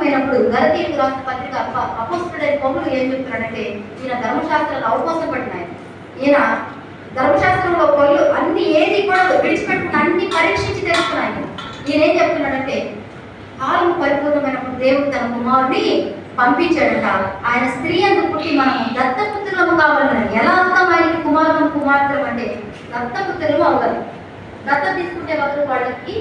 అవపోసమైనప్పుడు గలతీయులకు రాసిన పత్రిక అపోస్తలుడైన పౌలు ఏం చెప్తున్నాడంటే, ఈయన ధర్మశాస్త్రాలు అవపోసం పడినాయి. ఈయన ధర్మశాస్త్రంలో పనులు అన్ని ఏది కూడా విడిచిపెట్టుకుని అన్ని పరీక్షించి తెలుసుకున్నాయి. ఈయన ఏం చెప్తున్నాడంటే, కాలం పరిపూర్ణమైనప్పుడు దేవుడు తన కుమారుని పంపించాడట. ఆయన స్త్రీ అందుకు పుట్టి మనం దత్తపుత్రులము కావాలని. ఎలా అవుతాం ఆయనకి కుమారులు కుమార్తెలు అంటే దత్తపుత్రులు అవ్వాలి. దత్త తీసుకుంటే వాళ్ళకి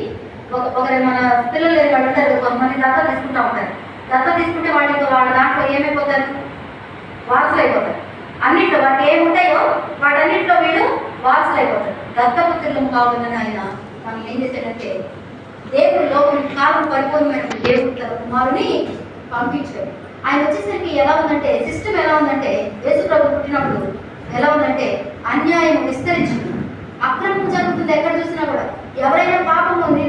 ఒకరి మన పిల్లలు లేని వాళ్ళు ఉంటారు, కొంతమంది దత్త తీసుకుంటూ ఉంటారు. దత్త తీసుకుంటే వాళ్ళ దాంట్లో ఏమైపోతారు, వారసులు అయిపోతారు. అన్నింటిలో వాటికి ఏముంటాయో వాటన్నింటిలో వీళ్ళు వారసులు అయిపోతారు. దత్తపుత్రులము కావాలని ఆయన మనం ఏం చేశాడంటే, దేవుడు లోకం కాలం పరిపూర్ణమైన దేవుడు తన కుమారుని పంపించాడు. ఆయన వచ్చేసరికి ఎలా ఉందంటే, సిస్టమ్ ఎలా ఉందంటే, యేసు ప్రభు పుట్టినప్పుడు ఎలా ఉందంటే అన్యాయం విస్తరించింది, అక్రమం జరుగుతుంది. ఎక్కడ చూసినా కూడా ఎవరైనా పాపం ఉంది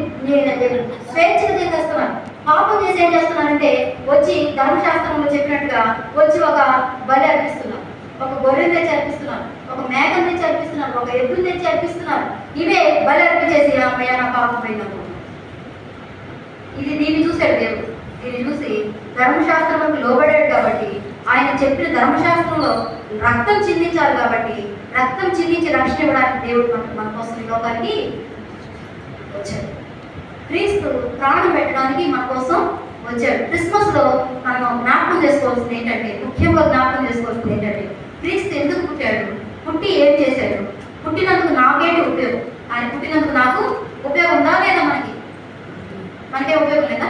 స్వేచ్ఛగా చేసేస్తున్నారు. పాపం చేసి ఏం చేస్తున్నారంటే వచ్చి ధర్మశాస్త్రంలో చెప్పినట్టుగా వచ్చి ఒక బలి అర్పిస్తున్నారు, ఒక గొర్రెని తెచ్చి అర్పిస్తున్నారు, ఒక మేకను తెచ్చి అర్పిస్తున్నారు, ఒక ఎద్దుని తెచ్చి అర్పిస్తున్నారు. ఇవే బలి అర్పించేసి అమ్మయ్య నా పాపం పోయినప్పుడు దీన్ని చూశాడు దేవుడు. దీన్ని చూసి ధర్మశాస్త్రంలోకి లోబడాడు కాబట్టి, ఆయన చెప్పిన ధర్మశాస్త్రంలో రక్తం చిందించాలి కాబట్టి రక్తం చిందించి రక్షణ ఇవ్వడానికి దేవుడు మన కోసం ఈ లోకానికి వచ్చాడు. క్రీస్తు ప్రాణం పెట్టడానికి మన కోసం వచ్చాడు. క్రిస్మస్ లో మనం జ్ఞాపకం చేసుకోవాల్సింది ఏంటంటే, ముఖ్యంగా జ్ఞాపకం చేసుకోవాల్సింది ఏంటంటే, క్రీస్తు ఎందుకు పుట్టాడు, పుట్టి ఏం చేశాడు, పుట్టినందుకు నాకేంటి ఉపయోగం, ఆయన పుట్టినందుకు నాకు ఉపయోగం ఉందా లేదా, మనకే ఉపయోగం లేదా,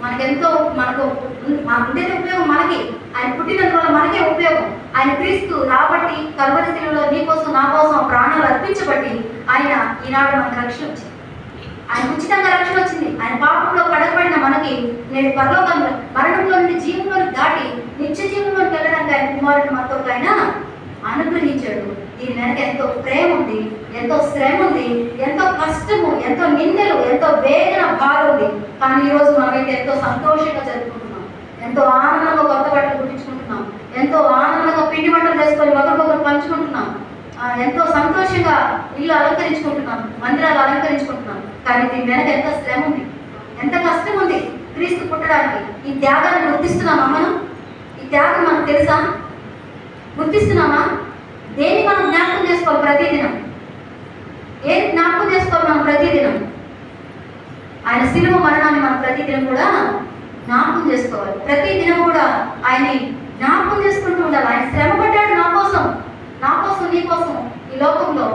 మనకెంతో ఉండేది ఉపయోగం మనకి. ఆయన పుట్టినందు వల్ల మనకే ఉపయోగం. ఆయన క్రీస్తు రాబట్టి కల్వరి శిలువలో నీ కోసం నా కోసం ప్రాణాలు అర్పించబట్టి ఆయన ఈనాడు మనకు రక్షణ వచ్చింది. ఆయన ఉచితంగా రక్షణ వచ్చింది. ఆయన పాపంలో కడగబడిన మనకి నేను పరలోకంలో మరణంలో నుండి జీవంలోకి దాటి నిత్య జీవంలోకి వెళ్ళడానికి ఆయన కుమారుడు మనతో ఆయన అనుగ్రహించాడు. దీని వెనక ఎంతో ప్రేమ ఉంది, ఎంతో శ్రమ ఉంది, ఎంతో కష్టము, ఎంతో నిందలు, ఎంతో వేదన బాధ ఉంది. కానీ ఈరోజు మనమైతే ఎంతో సంతోషంగా జరుపుకుంటున్నాం, ఎంతో ఆనందంగా కొత్త బట్టలు కుట్టించుకుంటున్నాం, ఎంతో ఆనందంగా పిండి వంటలు చేసుకొని ఒకరికొకరు పంచుకుంటున్నాం, ఎంతో సంతోషంగా ఇల్లు అలంకరించుకుంటున్నాం, మందిరాలు అలంకరించుకుంటున్నాం. కానీ దీని వెనక ఎంత శ్రమ ఉంది, ఎంత కష్టం ఉంది క్రీస్తు పుట్టడానికి. ఈ త్యాగాన్ని గుర్తిస్తున్నామా మనం? ఈ త్యాగం మనకు తెలుసా? గుర్తిస్తున్నామా? దేన్ని మనం జ్ఞాపకం చేసుకోవాలి ప్రతిదినం? ఏది జ్ఞాపకం చేసుకోవాలి మనం ప్రతిదినం? ఆయన శిలువ మరణాన్ని మనం ప్రతిదినం కూడా జ్ఞాపకం చేసుకోవాలి. ప్రతిదినం కూడా ఆయన్ని జ్ఞాపకం చేసుకుంటూ ఉండాలి. ఆయన శ్రమ పడ్డాడు నా కోసం, నీ కోసం. ఈ లోకంలో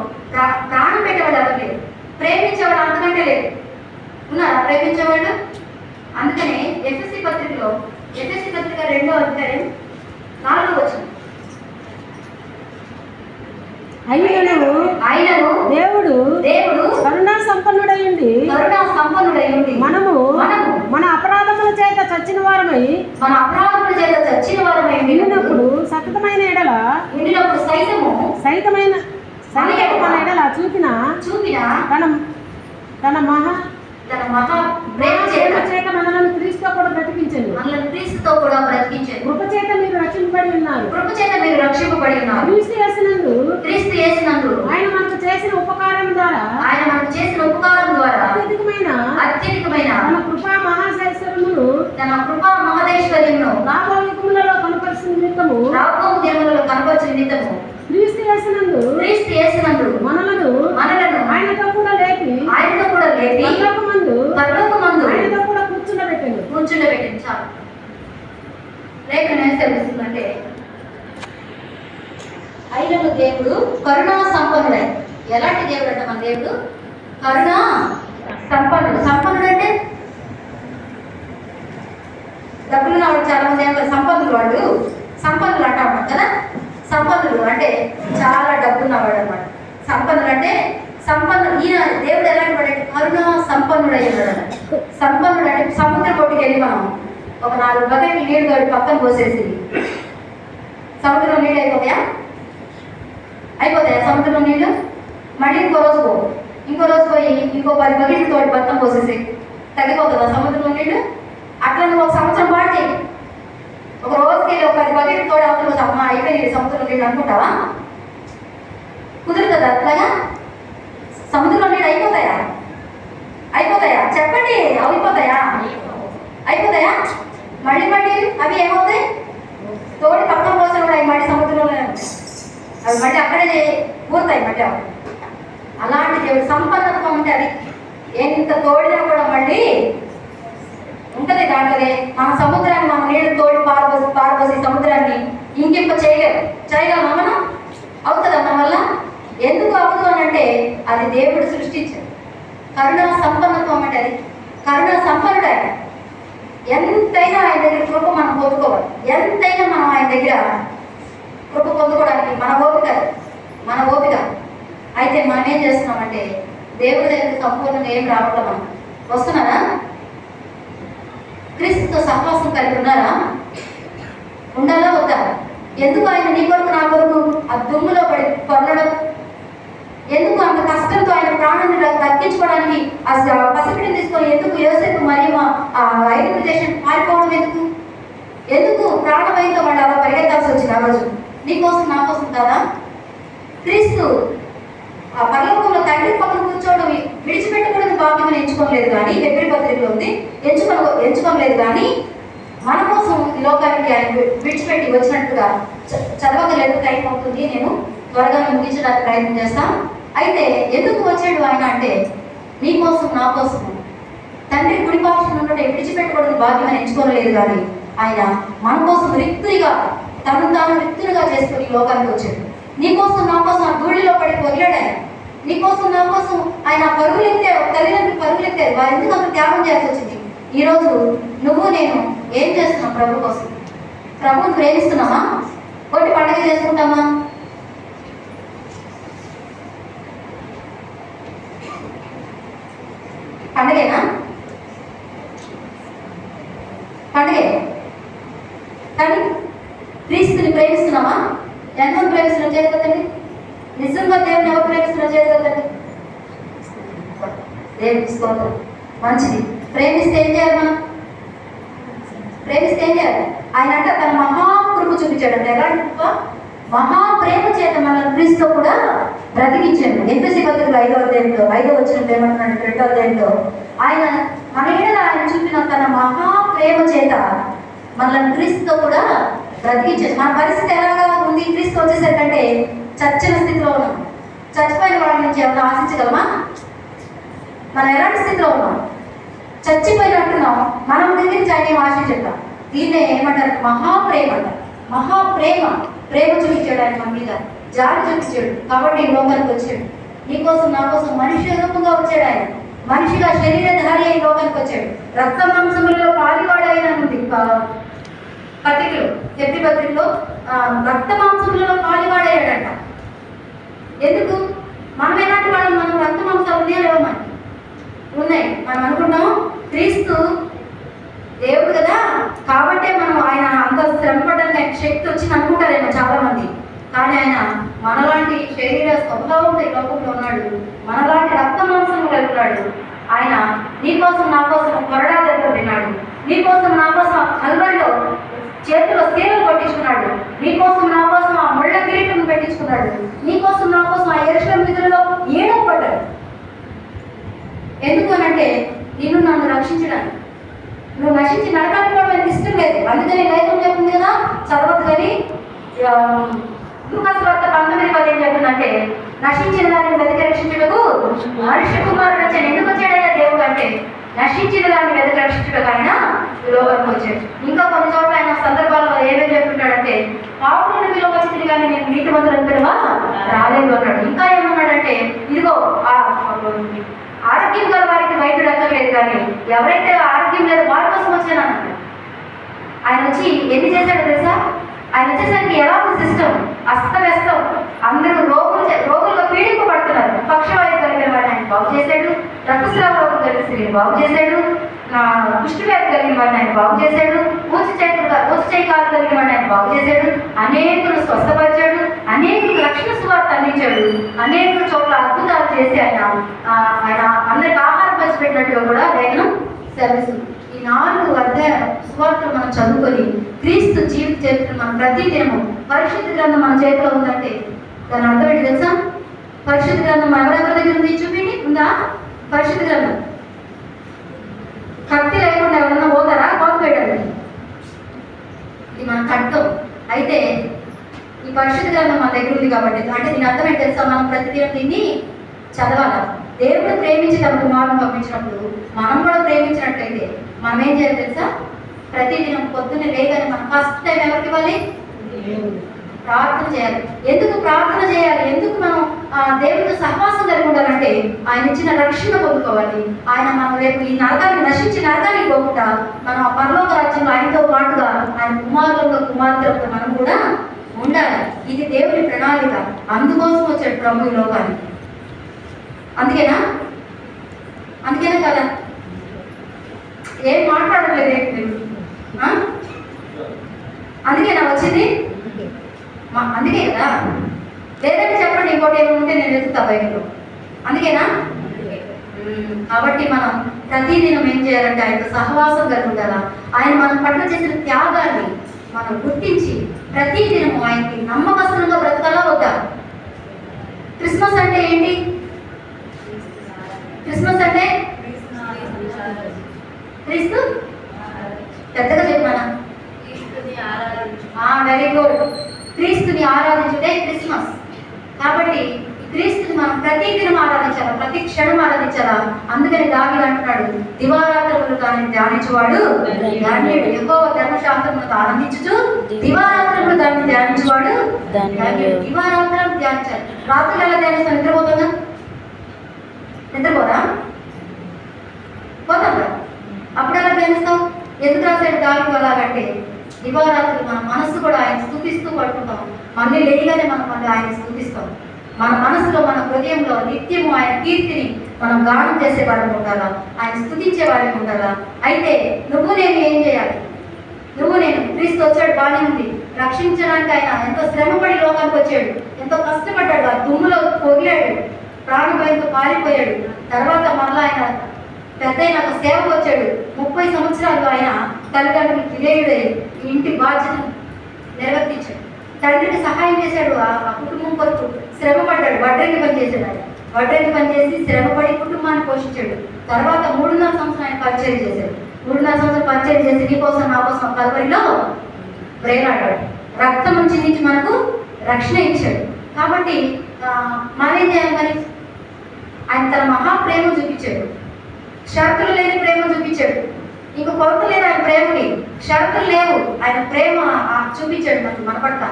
ప్రాణం పెట్టేవాడు ఎవరు లేరు, ప్రేమించేవాడు అంతకంటే లేదు. ఉన్నారా ప్రేమించేవాడు? అందుకనే ఎఫ్ఎస్సి పత్రిక 2వ అధ్యాయం 4వ వచనం, ఆయనను దేవుడు కరుణా సంపన్నుడైండి మనము మన అపరాధముల చేత చచ్చిన వారమై నిండినప్పుడు సతతమైన ఎడల సైతమైన ఎడల చూపిన తన మహా చేత మనల్ని క్రీస్తుతో కూడా బ్రతికించండి. కృప చేత మీరు రక్షింపబడి ఉన్నారు. క్రీస్తు యేసునందు ఆయన మనకు చేసిన ఉపకారం ద్వారా అత్యధికమైన తన కృపా మహాశైశ్వర్యమును రాబోయే యుగములలో కనపరిచిన నిమిత్తము క్రీస్తు యేసునందు మనలను ఆయనతో కూడా లేపి పరలోకమందు ఆయనతో కూడా కూర్చుండబెట్టింది. చాలు. లేఖనం ఏం తెలుస్తుందంటే, అయినను దేవుడు కరుణా సంపన్నుడై. ఎలాంటి దేవుడు అంటే మన దేవుడు కరుణా సంపన్నుడు. సంపన్నుడు అంటే డబ్బులు వాడు చాలా మంది సంపన్నులు, వాళ్ళు సంపన్నులు అంటా ఉంటాం కదా. సంపన్నులు అంటే చాలా డబ్బున్నవాడు అనమాట. సంపన్నులు అంటే ఈయన దేవుడు ఎలాంటి వాడు అంటే కరుణా సంపన్నుడు అయ్యాడు. సంపన్నుడు అంటే సముద్ర పొట్టుకి వెళ్ళి మనం ఒక 4 బకెట్లు నీళ్ళు గడి పక్కన పోసేసి సముద్రంలో నీళ్ళు అయిపోతాయా సముద్రంలో నీళ్ళు? మళ్ళీ ఇంకో రోజు పోయి ఇంకో 10 బకెట్లు తోటి పక్కన పోసేసి తగ్గిపోతుందా సముద్రంలో నీళ్ళు? అట్లా నువ్వు ఒక సంవత్సరం పాటు చేయి. ఒక రోజుకి ఒక 10 బకెట్లు తోడు అవుతుంది, అమ్మ అయిపోయింది సముద్రంలో నీళ్ళు అనుకుంటావా? కుదురుతుందా అట్లాగా? సముద్రంలో నీళ్ళు అయిపోతాయా? చెప్పండి, అయిపోతాయా? అయిపోతాయా? మళ్ళీ మళ్ళీ అవి ఏమవుతాయి? తోడి పక్కన పోసిన కూడా అవి మళ్ళీ సముద్రంలోనే ఉంటాయి. అవి మళ్ళీ అక్కడే పూర్తాయి మళ్ళీ. అలాంటి దేవుడు సంపన్నత్వం ఉంటే అది ఎంత తోడినా కూడా మళ్ళీ ఉంటుంది దాంట్లోనే. మన సముద్రాన్ని మన నీళ్ళు తోడి పారబోసి సముద్రాన్ని ఇంకింప చేయగలమా మనం? అవుతుందా మన వల్ల? ఎందుకు అవ్వదు అని అంటే అది దేవుడు సృష్టించాడు. కరుణా సంపన్నత్వం అంటే అది కరుణా సంపన్నుడు ఆయన. ఎంతైనా ఆయన దగ్గర కృప మనం పొందుకోవాలి. ఎంతైనా మనం ఆయన దగ్గర కృప పొందుకోవడానికి మన ఓపిక అయితే మనం ఏం చేస్తున్నామంటే దేవుడి దగ్గర సంపూర్ణంగా ఏం రావట్లేదు. మనం వస్తున్నారా? క్రీస్తుతో సహవాసం కలిగి ఉన్నారా? ఉండాలా వద్దా? ఎందుకు ఆయన నీ కొరకు నా కొరకు ఆ దుమ్ములో పడి పొరలడం? ఎందుకు అంత కష్టంతో ఆయన ప్రాణాన్ని తగ్గించుకోవడానికి ఆ పసిపిడిని తీసుకొని ఎందుకు యోసేపు మరియు ఆ ఐగుప్తు దేశం పారిపోవడం ఎందుకు ప్రాణభయంతో వాళ్ళు అలా పరిగెత్తాల్సి వచ్చింది ఆ రోజు? నీకోసం నా కోసం కాదా? క్రీస్తు ఆ పరలోకంలో తండ్రి పక్కన కూర్చోవడం విడిచిపెట్టకూడదు భాగ్యం ఎంచుకోలేదు కానీ, హెబ్రీ పత్రికలో ఉంది, ఎంచుకోలేదు కానీ మన కోసం ఈ లోకానికి ఆయన విడిచిపెట్టి వచ్చినట్టుగా చదవగలేదు. టైం అవుతుంది, నేను త్వరగా ముగించడానికి ప్రయత్నం చేస్తాను. అయితే ఎందుకు వచ్చాడు ఆయన అంటే నీ కోసం నా కోసం. తండ్రి కుడి పార్శ్వన నుండి విడిచిపెట్టకూడదు భాగ్యం ఎంచుకోలేదు కానీ ఆయన మన కోసం రిక్తునిగా తాను రిక్తునిగా చేసుకుని ఈ లోకానికి వచ్చాడు. నీ కోసం నా కోసం ఆ ధూళిలో పడి వదిలాడు ఆయన. నీ కోసం నా కోసం ఆయన పరుగులెత్తే తల్లిదండ్రులు పరుగులెత్తారు. వారు ఎందుకు అంత త్యాగం చేయాల్సి వచ్చింది? ఈరోజు నువ్వు నేను ఏం చేస్తున్నాం ప్రభు కోసం? ప్రభువుని ప్రేమిస్తున్నామా? ఒకటి పండుగ చేసుకుంటామా? పండుగేనా? పండుగే కానీ క్రీస్తుని ప్రేమిస్తున్నామా? ఎంతమంది ప్రేమిస్తున్నాం చేతులతండి? నిజంగా దేవుని ఎవరు ప్రేమిస్తున్నాం చేతులతండి? దేవుని తీసుకోవాలి. మంచిది. ప్రేమిస్తే ఏం చేయాలి? మనం ప్రేమిస్తే ఏం చేయాలి? ఆయన అంటే తన మహాకృప చూపించాడు. ఎలాంటి కృప? మహాప్రేమ చేత మన క్రీస్తు కూడా బ్రతికించాడు. ఎఫెసీ పత్రికలో 5వ అధ్యాయంలో 5వ వచనం ఏమంటున్నాడు? 2వ అధ్యాయంలో ఆయన మన ఆయన చూపిన తన మహాప్రేమ చేత మనల్ని క్రీస్తుతో కూడా బ్రతికించాడు. మన పరిస్థితి ఎలాగా ఉంది? క్రీస్తు వచ్చేసరికంటే చచ్చిన స్థితిలో ఉన్నాం. చచ్చిపోయిన వాడి నుంచి ఏమన్నా ఆశించగలమా? మనం ఎలాంటి స్థితిలో ఉన్నాం? చచ్చిపోయినట్టున్నాం. మనం దగ్గర నుంచి ఆయన ఆశించుతాం. దీన్నే ఏమంటారు? మహాప్రేమ అంట. ప్రేమ చూపించాడు ఆయన మన మీద, జాలి చూపించాడు. కాబట్టి ఈ లోకానికి వచ్చాడు. నీకోసం నా కోసం మనిషి రూపంగా వచ్చాడు ఆయన. మనిషిగా శరీరధారి అయిన లోకానికి వచ్చాడు. రక్త మాంసములలో పాలివాడైన ఉంది పత్రికలో, హెబ్రీ పత్రికలో రక్త మాంసములలో పాలివాడయ్యాడంట. ఎందుకు? మనం ఎలాంటి వాళ్ళు? మనం రక్త మాంసాలు ఉన్నాయా లేవో? మనకి ఉన్నాయి. మనం అనుకుంటాం క్రీస్తు దేవుడు కదా కాబట్టే మనం ఆయన అంత శ్రమపడడానికి శక్తి వచ్చింది అనుకుంటారేమో చాలా మంది. కానీ ఆయన మనలాంటి శరీర స్వభావంతో ఈ లోకంలో ఉన్నాడు. మనలాంటి రక్త మాంసం కలిగి ఉన్నాడు. ఆయన నీకోసం నా కోసం కొరడా దగ్గర తిన్నాడు. నీకోసం నా కోసం కల్వరిలో చేతిలో స్త్రీలను పట్టించుకున్నాడు. నీకోసం నా కోసం ఆ ముళ్ళ కిరీటం పెట్టించుకున్నాడు. నీకోసం నా కోసం ఆ యెరూషలేము వీధులలో ఏడవ పడ్డాడు. ఎందుకు అనంటే నిన్ను నన్ను రక్షించడానికి. నువ్వు నశించి నరకానికి కూడా నాకు ఇష్టం లేదు. అందుకని లేఖనం చెప్తుంది కదా, చదవద్దు. కానీ లూకాసు వార్త 19:10 ఏం చెప్తుందంటే నశించిన దాన్ని వెతికి రక్షించుటకు మనుష్య కుమారుడు వచ్చాడు. ఎందుకు వచ్చాడయ్యా దేవుడు అంటే నశించిన దాన్ని వెతికి రక్షించుటకు ఆయన ఈ లోకానికి వచ్చాడు. ఇంకా కొన్ని చోట్ల ఆయన సందర్భాల్లో ఏమేమి చెప్తుంటాడంటే పాపులను పిలువచ్చింది కానీ నేను నీతిమంతులను పిలువ రాలేదు అన్నాడు. ఇంకా ఏమన్నాడంటే ఇదిగో ఆరోగ్యం గల వారికి వైద్యుడు అక్కర్లేదు కానీ ఎవరైతే ఆరోగ్యం లేదు వారి కోసం వచ్చాను అన్నాడు. ఆయన వచ్చి ఎన్ని చేశాడో తెలుసా? ఆయన వచ్చేసరికి ఎలా ఉంది సిస్టమ్? అస్తవ్యస్తం. అందరూ రోగులుగా పీడింపబడుతున్నారు. పక్షవాయువు కలిగిన వాడిని ఆయన బాగు చేశాడు. రక్తస్రావ రోగం కలిగిన స్త్రీని బాగు చేశాడు. కుష్ఠవ్యాధి కలిగిన వాడిని ఆయన బాగు చేశాడు. ఊచచేకాలు కలిగిన వాడిని ఆయన బాగు చేశాడు. అనేకులు స్వస్థపరిచాడు. అనేకులకు రక్షణ సువార్త అందించాడు. అనేక చోట్ల అద్భుతాలు చేసి ఆయన అందరికి ఆహారం పంచిపెట్టినట్టుగా కూడా లేఖనం సెలవిస్తుంది. ఈ 4 అధ్యాయ సువార్తలు మనం చదువుకొని క్రీస్తు జీవిత చరిత్ర మనం ప్రతి దినము పరిశుద్ధ గ్రంథం మన చేతిలో ఉందంటే దాని అర్థం ఏంటి తెలుసా? పరిశుద్ధ గ్రంథం ఎవరెవరి దగ్గర ఉంది చూపిండి. ఉందా పరిశుద్ధ గ్రంథం? కత్తి లేకుండా ఎవరన్నా పోతారా? ఆగిపోయాడు. ఇది మనకు అర్థం. అయితే ఈ పరిశుద్ధ గ్రంథం మన దగ్గర ఉంది కాబట్టి, అంటే దీని అర్థం ఏంటి తెలుసా? మనం ప్రతిదినం దీన్ని చదవాలి. దేవుడు ప్రేమించి తన కుమారుని పంపించినప్పుడు మనం కూడా ప్రేమించినట్లయితే మనం ఏం చేయాలి తెలుసా? ప్రతిదినం పొద్దున్నే లేదని మనం ఫస్ట్ టైం ఎవరికి ఇవ్వాలి? ప్రార్థన చేయాలి. ఎందుకు ప్రార్థన చేయాలి? ఎందుకు మనం దేవుడితో సహవాసం కలిగి ఉండాలంటే ఆయన ఇచ్చిన రక్షణ పొందుకోవాలి. ఆయన మనం రేపు ఈ నరకాన్ని నశించి నరకానికి పోకుండా మనం ఆ పరలోక రాజ్యంలో ఆయనతో పాటుగా ఆయన కుమార్తెలతో మనం కూడా ఉండాలి. ఇది దేవుని ప్రణాళిక. అందుకోసం వచ్చాడు ప్రభు ఈ లోకానికి. అందుకేనా కదా? ఏం మాట్లాడలేదు ఏంటి? అందుకేనా వచ్చింది? అందుకే కదా. లేదంటే చెప్పండి, ఇంకోటి ఏముంటే నేను వెతుకుతా బైబిల్లో. అందుకేనా? కాబట్టి మనం ప్రతిదినం ఏం చేయాలంటే ఆయనతో సహవాసం కలిగి ఉండాలా. ఆయన మనం పట్ల చేసిన త్యాగాన్ని మనం గుర్తించి ప్రతిదినం ఆయనకి నమ్మకస్తులుగా బ్రతకాలా వద్దా? క్రిస్మస్ అంటే ఏంటి? క్రిస్మస్ అంటే క్రీస్తు పెద్దగా చెప్పానా? Very good. క్రీస్తుని ఆరాధించుటే క్రిస్మస్. కాబట్టి క్రీస్తుని మనం ప్రతిదినం ఆరాధించాలా, ప్రతి క్షణం ఆరాధించాలా. అందుకని దావీదు అంటున్నాడు, దివారాత్రములు దాన్ని ధ్యానించువాడు ధన్యుడు. యెహోవా ధర్మశాస్త్రములను ఆనందించుచు దివారాత్రములు దాన్ని ధ్యానించువాడు ధన్యుడు. దివారాత్రం ధ్యానించాలి. రాత్రులు ఎలా ధ్యానిస్తాం? నిద్రపోతుందా? నిద్రపోరా? పోతాం కదా. అప్పుడు ఎలా ధ్యానిస్తాం? ఎందుకు రాశాడు దావీదు అలాగంటే, దివారాత్రులు మన మనస్సు కూడా ఆయన స్థుతిస్తూ పడుకుంటాం. మళ్ళీ లేయగానే మనం మళ్ళీ ఆయన స్థుతిస్తాం. మన మనసులో, మన హృదయంలో నిత్యము ఆయన కీర్తిని మనం గానం చేసే వాళ్ళకి ఉండాలా, ఆయన స్థుతించే వాళ్ళకి ఉండాలా. అయితే నువ్వు నేను ఏం చేయాలి? నువ్వు నేను క్రీస్తు వచ్చాడు, బాగానే ఉంది. రక్షించడానికి ఆయన ఎంతో శ్రమపడి లోకానికి వచ్చాడు, ఎంతో కష్టపడ్డాడు, ఆ దుమ్ములో పొగిలాడు, ప్రాణభయంతో పారిపోయాడు. తర్వాత మళ్ళీ ఆయన పెద్ద ఒక సేవకు వచ్చాడు. 30 సంవత్సరాలు ఆయన తల్లిదండ్రులకు విధేయుడై ఇంటి బాధ్యతను నిర్వర్తించాడు. తండ్రికి సహాయం చేశాడు. ఆ కుటుంబం కొరకు శ్రమ పడ్డాడు. వడ్రంగి పని చేశాడు. ఆయన వడ్రంగి పని చేసి శ్రమపడి కుటుంబాన్ని పోషించాడు. తర్వాత 3.5 సంవత్సరం ఆయన పరిచయం చేశాడు. 3.5 సంవత్సరం పరిచయం చేసి నీ కోసం నా కోసం కల్వరిలో ప్రేరాడాడు. రక్తం చిందించి మనకు రక్షణ ఇచ్చాడు. కాబట్టి మనం ఏం చేయాలి మరి? ఆయన తన మహాప్రేమ చూపించాడు. షరతులు లేని ప్రేమ చూపించాడు. ఇంక కొరత లేదు ఆయన ప్రేమకి, షరతులు లేవు. ఆయన ప్రేమ చూపించాడు మనకు, మన పట్ల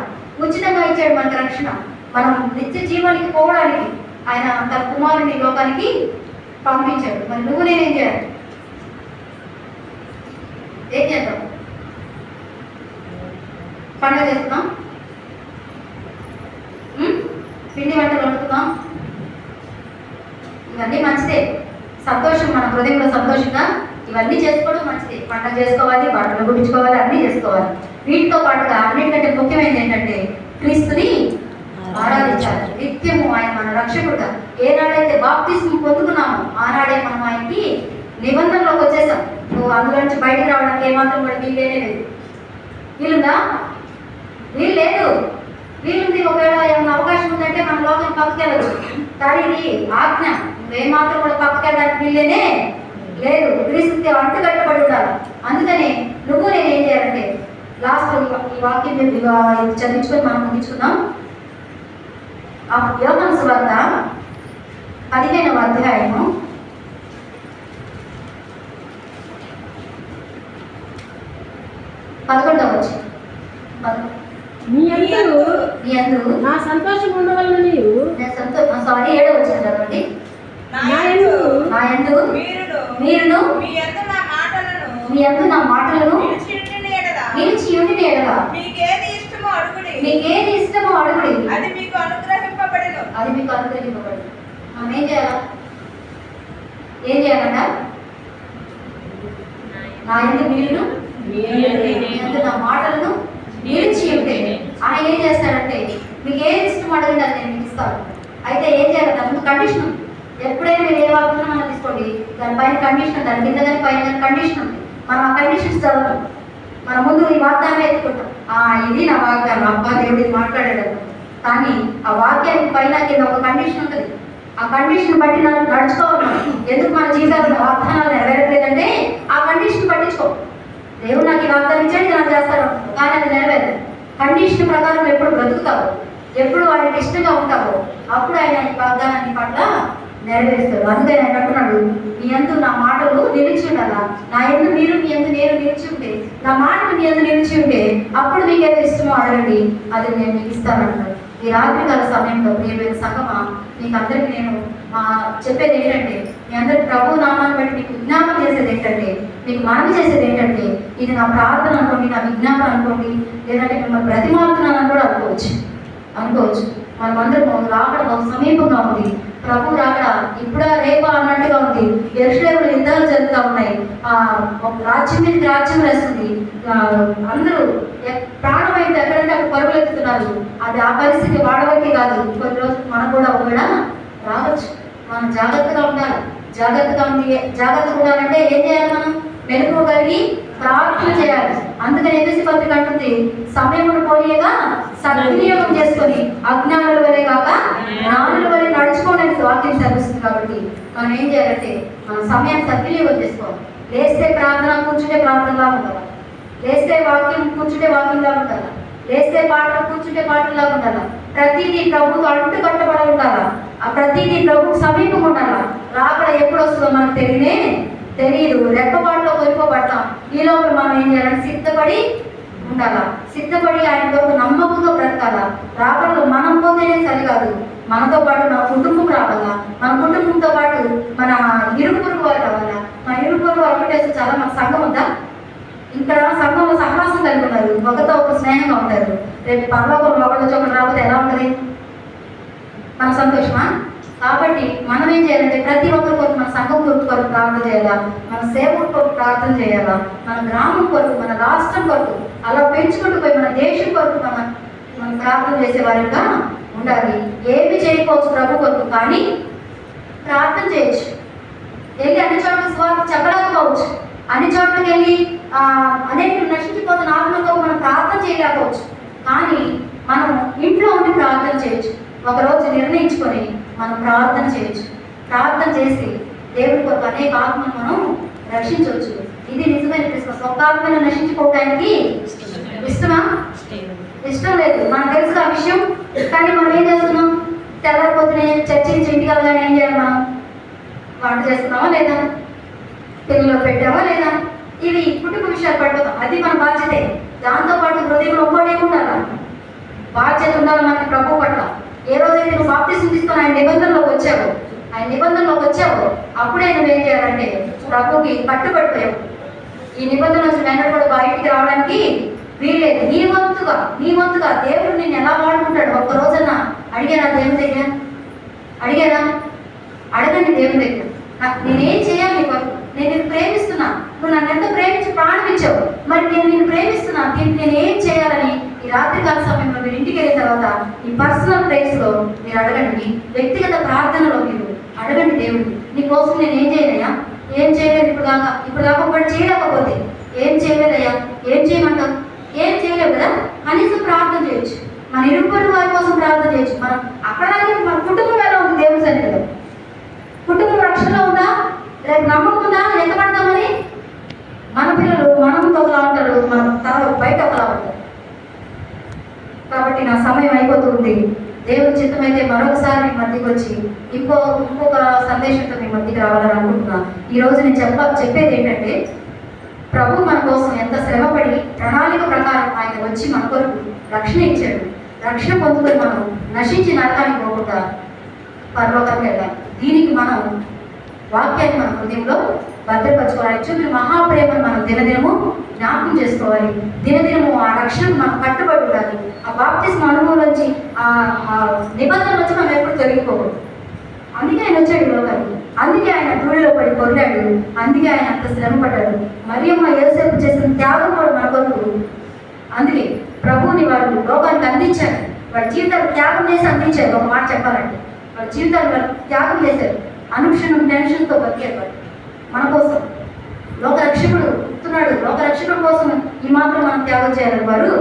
ఉచితంగా ఇచ్చాడు మనకు రక్షణ. మనం నిత్య జీవానికి పోవడానికి ఆయన తన కుమారుని లోకానికి పంపించాడు. మరి నువ్వు నేనేం చేయాలి? ఏం చేద్దాం? పండుగ చేస్తున్నాం, పిండి వంటలు వండుతున్నాం, ఇవన్నీ మంచిదే. సంతోషం, మన హృదయంలో సంతోషంగా ఇవన్నీ చేసుకోవడం మంచిది. పండుగ చేసుకోవాలి, బట్టలు గుడించుకోవాలి, అన్నీ చేసుకోవాలి. వీటితో పాటుగా అన్నింటికంటే ముఖ్యమైనది ఏంటంటే క్రీస్తుని ఆరాధించాలి నిత్యము. ఆయన మన రక్షకుడుగా ఏనాడైతే బాప్తిస్మం పొందుకున్నామో ఆనాడే మనం ఆయనకి నిబంధనలోకి వచ్చేసాం. నువ్వు అందులో నుంచి బయటకు రావడానికి ఏమాత్రం కూడా వీల్లేనే లేదు. వీలుందా? వీలు లేదు. వీలుంది. ఒకవేళ ఏమైనా అవకాశం ఉందంటే మన లోకం పక్కకి వెళ్ళచ్చు. కానీ ఇది ఆజ్ఞ. నువ్వేమాత్రం కూడా పక్కకి వెళ్ళడానికి వీల్లేనే లేదు. క్రీస్తుకి అంటుకట్టబడి ఉండాలి. అందుకని నువ్వు నేను ఏం చేయాలంటే లాస్ట్ ఈ వాక్యం చదివించుకొని మనం ముగించుకుందాం. యోహాను సువార్త 15వ అధ్యాయము 11వ వచనం. నీ యందు నా సంతోషం ఉండవలన నీవు సారీ 7వ వచనం చదవండి. నా యందు మీరును మీ యందు నా మాటలను నిలిచి ఉండిన యెడల మీకేది ఇష్టమో అడుగుడి, అది మీకు అనుగ్రహింపబడును. మనం ఏం చేయాలంట? నా యందు మీరును మీ యందు నా మాటలను నిలిచి ఉంటే ఆయన ఏం చేస్తాడంటే మీకు ఏది ఇష్టం అడగండి, అది నేను మీకు ఇస్తాను. అయితే ఏం చేయాలంటే ముందు కండిషన్ ఉంది. ఎప్పుడైనా మీరు ఏ వాగ్దానం మనం తీసుకోండి, దానిపైన కండిషన్, దాని కింద కానీ పైన కండిషన్ ఉంది. మనం ఆ కండిషన్స్ చదువుతాం. మనం ముందు ఈ వాగ్దానం ఎత్తుకుంటాం. ఇది నా వాగ్దానం, అబ్బా దేవుడిని మాట్లాడాడు. కానీ ఆ వాక్యానికి పైన కింద ఒక కండిషన్ ఉంటుంది. ఆ కండిషన్ బట్టి నడుచుకోవాలి. ఎందుకు మన జీవితాల్లో వాగ్దానాలు నెరవేరట్లేదంటే ఆ కండిషన్ పట్టించుకో. దేవుడు నాకు ఈ వాగ్దానం ఇచ్చాడు, ఇది నాకు చేస్తాను, కానీ అది నెరవేరదు. కండిషన్ ప్రకారం ఎప్పుడు బ్రతుకుతావు, ఎప్పుడు వాడికి ఇష్టంగా ఉంటావో అప్పుడు ఆయన ఈ వాగ్దానాన్ని పట్ల నెరవేరుస్తాడు. అందుకే ఆయన అంటున్నాడు, మీ యందు నా మాటలు నిలిచి ఉండాలా, నా యందు మీరు మీ యందు నేను నిలిచి ఉంటే, నా మాటలు మీ యందు నిలిచి ఉంటే అప్పుడు మీకు ఏదో ఇష్టమో అడగండి, అది నేను మీకు ఇస్తానంటాడు. ఈ రాత్రికాల సమయంలో ప్రియమైన సంగమా, మీకు అందరికీ నేను చెప్పేది ఏంటంటే, మీ అందరికి ప్రభు నామాన్ని బట్టి మీకు విజ్ఞాపన చేసేది ఏంటంటే, మీకు మనవి చేసేది ఏంటంటే, ఇది నా ప్రార్థన అనుకోండి, నా విజ్ఞాపన అనుకోండి, లేదంటే మిమ్మల్ని ప్రతిమాడుతున్నానని కూడా అనుకోవచ్చు. మనమందరం రాకడ సమీపంగా ఉంది. ప్రభు రాకడ ఇప్పుడా రేపా అన్నట్టుగా ఉంది. యెరూషలేములో యుద్ధాలు జరుగుతూ ఉన్నాయి. రాజ్యం మీద రాజ్యం వేస్తుంది. అందరూ ప్రాణం అయితే ఎక్కడంటే అక్కడ పరుగులు ఎత్తుతున్నారు. అది ఆ పరిస్థితి వాడవకే కాదు, కొన్ని రోజులు మనకు కూడా ఒకవేళ రావచ్చు. మనం జాగ్రత్తగా ఉండాలి. జాగ్రత్తగా ఉండాలంటే ఏం చేయాలి? మనం మెలుకోగలిగి ప్రార్థన చేయాలి. అందుకని ఎఫెసీ పత్రిక అంటుంది, సమయమును పోయేగా సద్వినియోగం చేసుకొని అజ్ఞానుల వలె కాక జ్ఞానుల వలె నడుచుకోవడానికి వాక్యం చదివిస్తుంది. కాబట్టి మనం ఏం చేయాలంటే మన సమయాన్ని సద్వినియోగం చేసుకోవాలి. లేస్తే ప్రార్థన, కూర్చుంటే ప్రార్థనలా ఉండాలి. లేస్తే వాక్యం, కూర్చుంటే వాక్యంలా ఉండాలి. లేస్తే పాటలు, కూర్చుంటే పాటలా ఉండాలి. ప్రతిదీ ప్రభుకు అంటు కట్టబడి ఉండాలా. ఆ ప్రతిదీ ప్రభుకు సమీపం ఉండాలా. రాకడ ఎప్పుడు వస్తుందో మనకు తెలియదు. రెప్పపాటులో కొలిపోబడతాం. ఈ లోపల మనం ఏం చేయాలంటే సిద్ధపడి ఉండాలా. సిద్ధపడి ఆయన కొరకు నమ్మకంగా బ్రతకాలా. రాకడలో మనం పోతేనే సరికాదు, మనతో పాటు మన కుటుంబం రావాలా. మన కుటుంబంతో పాటు మన ఇరుగు పొరుగు వారు రావాలా. మన ఇరుగు పొరుగు వారు ఒకటే చాలా మన సంఘం ఉందా? ఇక్కడ సంఘంలో సహవాసం కలిగి ఉన్నారు, ఒకరితో ఒక స్నేహంగా ఉంటారు. రేపు పర్లోకంలో ఒకటి వచ్చి ఒకటి రాకపోతే ఎలా ఉంటుంది? మన సంతోషమా? కాబట్టి మనం ఏం చేయాలంటే ప్రతి ఒక్కరి కొరకు, మన సంఘం కొరకు ప్రార్థన చేయాలా, మన సేవకుల కొరకు ప్రార్థన చేయాలా, మన గ్రామం కొరకు, మన రాష్ట్రం కొరకు, అలా పెంచుకుంటూ పోయి మన దేశం కొరకు మనం ప్రార్థన చేసే వారిగా ఉండాలి. ఏమి చేయకపోవచ్చు ప్రభు కొరకు, కానీ ప్రార్థన చేయొచ్చు. వెళ్ళి అన్ని చోట్ల స్వార్థ చెప్పలేకపోవచ్చు. అన్ని చోట్లకి వెళ్ళి అనేక నశించిపోతున్న ఆత్మతో మనం ప్రార్థన చేయలేకపోవచ్చు. కానీ మనం ఇంట్లో ఉండి ప్రార్థన చేయొచ్చు. ఒకరోజు నిర్ణయించుకొని మనం ప్రార్థన చేయొచ్చు. ప్రార్థన చేసి దేవుడి కొరకు అనేక ఆత్మను మనం రక్షించవచ్చు. ఇది నిజమైన క్రిస్మస్. ఒక ఆత్మను నశించుకోవడానికి ఇష్టమా? ఇష్టం లేదు. మనకు తెలుసు ఆ విషయం. కానీ మనం ఏం చేస్తున్నాం? తెల్లకపోతే చర్చి నుంచి ఇంటికి వెళ్ళగానే ఏం చేయాలి? మనం వంట చేస్తున్నామా లేదా? పిల్లలు పెట్టామా లేదా? ఇవి కుటుంబ విషయాలు పడిపోతాం. అది మన బాధ్యతే. దాంతోపాటు హృదయంలో ఒక్కడే ఉండాలి. బాధ్యత ఉండాలి మనకి ప్రభు పట్ల. ఏ రోజైతే నువ్వు బాప్తిసం తీసుకొని ఆయన నిబంధనలోకి వచ్చావో అప్పుడే నువ్వు ఏం చేయాలంటే ప్రభుకి కట్టుబడిపోయావు. ఈ నిబంధన నుంచి వెనక కూడా బయటికి రావడానికి వీల్లేదు. నీ వంతుగా దేవుడు నిన్ను ఎలా వాడుకుంటాడు? ఒక్క రోజన్నా అడిగారా దేవుని దగ్గర? అడగండి దేవుని దగ్గర. నేనేం చేయాలి? నీ కొరకు నేను నిన్ను ప్రేమిస్తున్నా, నువ్వు నన్ను ఎంతో ప్రేమించి ప్రాణం ఇచ్చావు, మరి నేను నిన్ను ప్రేమిస్తున్నా, దీనికి నేను ఏం చేయాలని ఈ రాత్రికాల సమయంలో మీరు ఇంటికి వెళ్ళిన తర్వాత ఈ పర్సనల్ ప్లేస్లో మీరు అడగండి. వ్యక్తిగత ప్రార్థనలో మీరు అడగండి దేవుడిని, నీ కోసం నేను ఏం చేయనయ్యా, ఏం చేయలేదు ఇప్పుడు దాకా ఒకటి చేయలేకపోతే ఏం చేయలేదయ్యా, ఏం చేయమంటావు? ఏం చేయలేవు కదా, కనీసం ప్రార్థన చేయొచ్చు. మన ఇరుపడి వారి కోసం ప్రార్థన చేయొచ్చు. మనం అక్కడ మన కుటుంబం ఎలా ఉంది? దేవుని సన్నిధిలో కుటుంబం రక్షణలో ఉందా? రేపు నమ్మకం ఉందా? ఎంత పడతామని? మన పిల్లలు మనతో ఒకలా ఉంటారు, మన తల బయట ఒకలా ఉంటారు. కాబట్టి నా సమయం అయిపోతుంది. దేవుని చిత్తమైతే మరొకసారి మీ మధ్యకి వచ్చి ఇంకొక సందేశంతో మీ మధ్యకి రావాలని అనుకుంటున్నా. ఈరోజు నేను చెప్పేది ఏంటంటే, ప్రభు మన కోసం ఎంత శ్రమపడి ప్రణాళిక ప్రకారం ఆయన వచ్చి మన కొరకు రక్షణ ఇచ్చాడు. రక్షణ పొందుకొని మనం నశించి నరకానికి పోకుండా పరలోకానికి వెళ్ళాలి. దీనికి మనం వాక్యాన్ని మన హృదయంలో భద్రపరచుకోవాలి. చూపిన మహాప్రేమను మనం దినదినము జ్ఞాపకం చేసుకోవాలి. దినదినము ఆ రక్షణకు మనం కట్టుబడి ఉండాలి. ఆ బాప్తిస్మ అనుభవం నుంచి, ఆ నిబంధన నుంచి మనం ఎప్పుడు తొలగిపోకూడదు. అందుకే ఆయన వచ్చాడు లోకానికి. అందుకే ఆయన ధూళిలో పడి కొన్నాడు. అందుకే ఆయన అంత శ్రమ పడ్డాడు. మరియమ్మ యోసేపు చేసిన త్యాగం కూడా మన కొరకు. అందుకే ప్రభువుని వాళ్ళు లోకానికి అందించారు. వాళ్ళ జీవితాలు త్యాగం చేసి అందించారు. ఒక మాట చెప్పాలంటే వాళ్ళ జీవితాలు వాళ్ళు త్యాగం చేశారు. అనుక్షణం టెన్షన్తో బతికారు మన కోసం. లోకరక్షకుడు పుట్టున్నాడు. లోకరక్షకుడు కోసం ఈ మాత్రం మనం త్యాగం చేయాలని వారు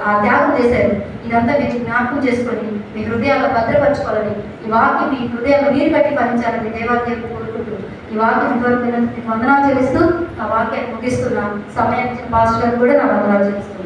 ఆ త్యాగం చేశారు. ఇదంతా మీరు జ్ఞాపకం చేసుకొని మీ హృదయాల్లో భద్రపరచుకోవాలని, ఈ వాక్యం మీ హృదయాల్లో నీరు కట్టి ఫలించాలని దేవాలయం కోరుకుంటూ ఈ వాక్యం ఇంతవరకు విన్నందుకు మీకు వందనాలు చెల్లిస్తూ నా వాక్యాన్ని ముగిస్తున్నాను. సమయం ఇచ్చిన పాస్టర్ గారికి కూడా నా వందనాలు చెల్లిస్తున్నాను.